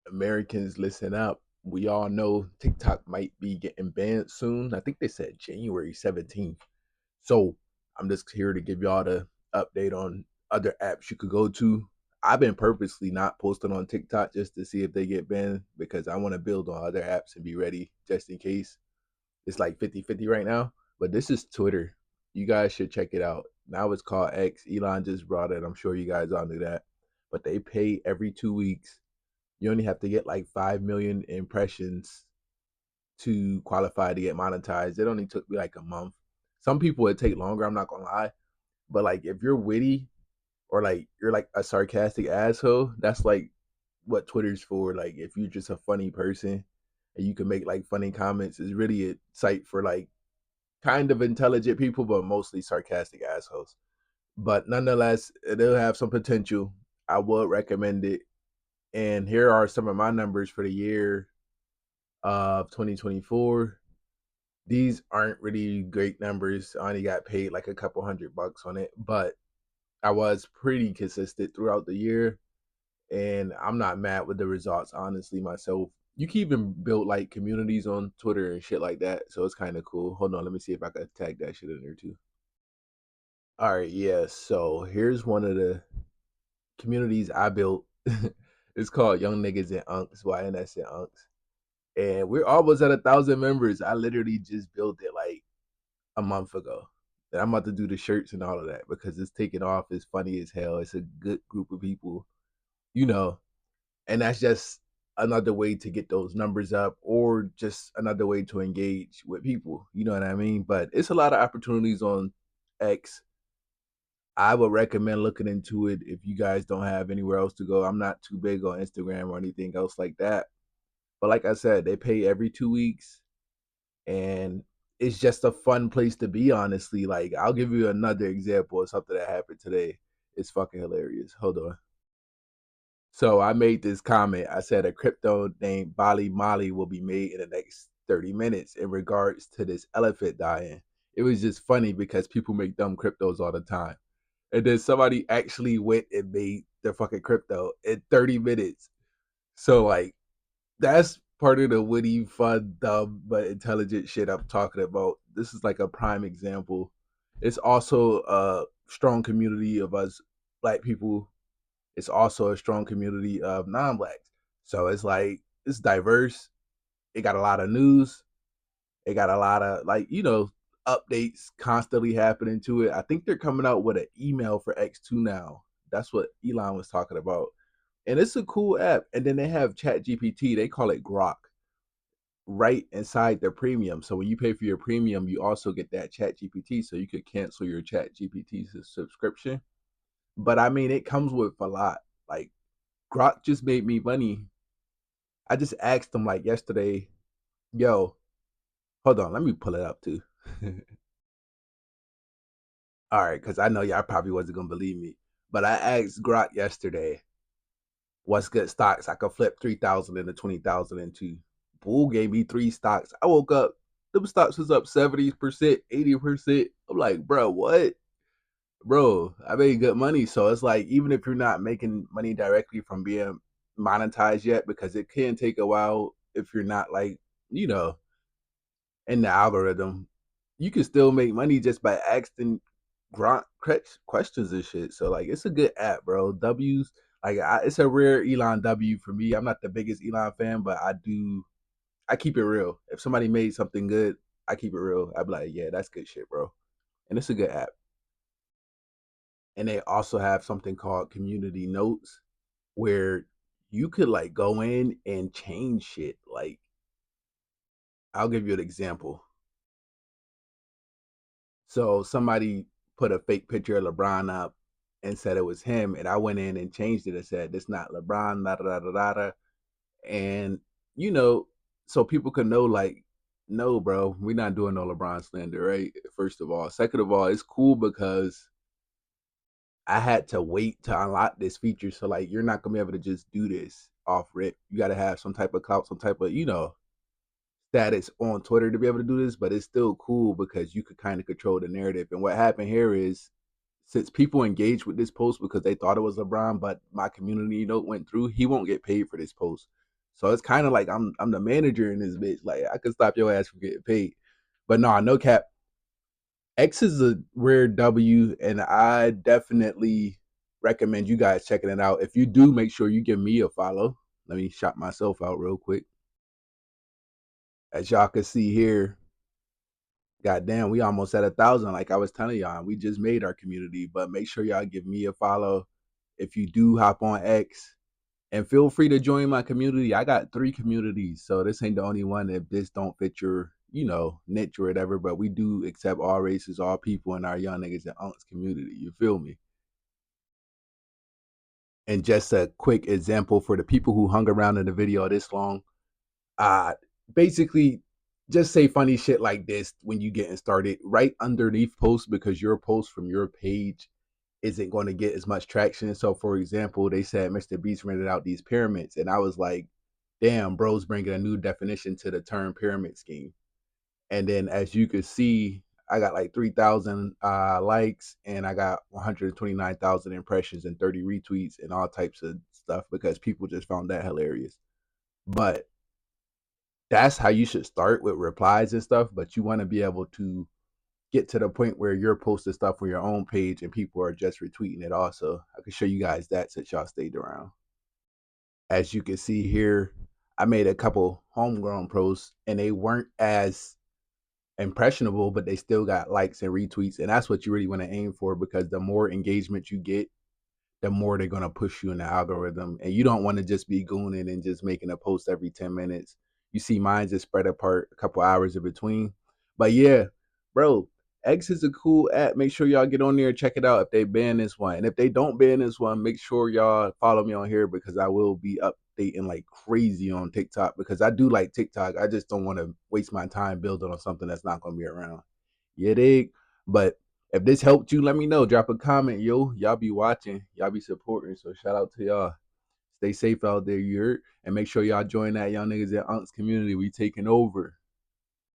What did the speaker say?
Americans, listen up. We all know TikTok might be getting banned soon. I think they said January 17th. So I'm just here to give y'all the update on other apps you could go to. I've been purposely not posting on TikTok just to see if they get banned because I want to build on other apps and be ready just in case. It's like 50-50 right now. But this is Twitter. You guys should check it out. Now it's called X. Elon just brought it. I'm sure you guys all knew that. But they pay every 2 weeks. You only have to get like 5 million impressions to qualify to get monetized. It only took me like a month. Some people it take longer, I'm not gonna lie. But like if you're witty or like you're like a sarcastic asshole, that's like what Twitter's for. Like if you're just a funny person and you can make like funny comments, it's really a site for like kind of intelligent people, but mostly sarcastic assholes. But nonetheless, it'll have some potential. I would recommend it. And here are some of my numbers for the year of 2024. These aren't really great numbers. I only got paid like a couple $100 on it, but I was pretty consistent throughout the year. And I'm not mad with the results, honestly, myself. You can even build like communities on Twitter and shit like that. So it's kind of cool. Hold on, let me see if I can tag that shit in there too. All right, yeah. So here's one of the communities I built. It's called Young Niggas and Unks, YNS and Unks. And we're almost at 1,000 members. I literally just built it like a month ago. And I'm about to do the shirts and all of that because it's taking off. It's funny as hell. It's a good group of people, you know, and that's just another way to get those numbers up or just another way to engage with people. You know what I mean? But it's a lot of opportunities on X. I would recommend looking into it if you guys don't have anywhere else to go. I'm not too big on Instagram or anything else like that. But like I said, they pay every 2 weeks and it's just a fun place to be, honestly. Like, I'll give you another example of something that happened today. It's fucking hilarious. Hold on. So I made this comment. I said a crypto named Bali Mali will be made in the next 30 minutes in regards to this elephant dying. It was just funny because people make dumb cryptos all the time. And then somebody actually went and made their fucking crypto in 30 minutes. So like that's part of the witty, fun, dumb, but intelligent shit I'm talking about. This is like a prime example. It's also a strong community of us black people. It's also a strong community of non-blacks. So it's like it's diverse. It got a lot of news. It got a lot of like updates constantly happening to it. I think they're coming out with an email for X2 now. That's what Elon was talking about. And it's a cool app. And then they have Chat GPT. They call it Grok right inside their premium. So when you pay for your premium, you also get that Chat GPT. So you could cancel your Chat GPT subscription. But I mean, it comes with a lot. Like Grok just made me money. I just asked them like yesterday, yo, hold on, let me pull it up too. All right, because I know y'all probably wasn't gonna believe me. But I asked Grok yesterday, what's good stocks I could flip 3,000 into 20,000 into. Bull gave me three stocks. I woke up, them stocks was up 70%, 80%. I'm like, bro, what? Bro, I made good money. So it's like, even if you're not making money directly from being monetized yet, because it can take a while if you're not like, you know, in the algorithm, you can still make money just by asking grunt questions and shit. So like, it's a good app, bro. W's like it's a rare Elon W for me. I'm not the biggest Elon fan, but I keep it real. If somebody made something good, I keep it real. I'd be like, yeah, that's good shit, bro. And it's a good app. And they also have something called community notes where you could like go in and change shit. Like, I'll give you an example. So somebody put a fake picture of LeBron up and said it was him, and I went in and changed it and said this not LeBron, da da da da da, and you know, so people could know like, no, bro, we're not doing no LeBron slander, right? First of all, second of all, it's cool because I had to wait to unlock this feature, so like you're not gonna be able to just do this off rip. You got to have some type of clout, some type of status on Twitter to be able to do this, but it's still cool because you could kind of control the narrative. And what happened here is since people engaged with this post because they thought it was LeBron, but my community note went through, he won't get paid for this post. So it's kind of like I'm the manager in this bitch. Like I could stop your ass from getting paid. But no, no cap. X is a rare W, and I definitely recommend you guys checking it out. If you do, make sure you give me a follow. Let me shout myself out real quick. As y'all can see here, goddamn, we almost at 1,000. Like I was telling y'all, we just made our community. But make sure y'all give me a follow if you do hop on X, and feel free to join my community. I got 3 communities, so this ain't the only one. If this don't fit your, niche or whatever, but we do accept all races, all people in our young niggas and unks community. You feel me? And just a quick example for the people who hung around in the video this long. Uh basically just say funny shit like this when you getting started right underneath posts, because your post from your page isn't going to get as much traction. So for example, they said Mr. Beast rented out these pyramids, and I was like, damn, bro's bringing a new definition to the term pyramid scheme. And then as you could see, I got like 3,000 likes, and I got 129,000 impressions and 30 retweets and all types of stuff because people just found that hilarious. But that's how you should start, with replies and stuff. But you want to be able to get to the point where you're posting stuff on your own page and people are just retweeting it also. I can show you guys that since y'all stayed around. As you can see here, I made a couple homegrown posts and they weren't as impressionable, but they still got likes and retweets. And that's what you really want to aim for, because the more engagement you get, the more they're gonna push you in the algorithm. And you don't want to just be gooning and just making a post every 10 minutes. You see mine just spread apart a couple hours in between. But yeah, bro, X is a cool app. Make sure y'all get on there and check it out if they ban this one. And if they don't ban this one, make sure y'all follow me on here, because I will be updating like crazy on TikTok, because I do like TikTok. I just don't want to waste my time building on something that's not gonna be around. You dig? But if this helped you, let me know. Drop a comment, yo. Y'all be watching, y'all be supporting. So shout out to y'all. Stay safe out there, you heard? And make sure y'all join that Young Niggas and Unks community. We taking over.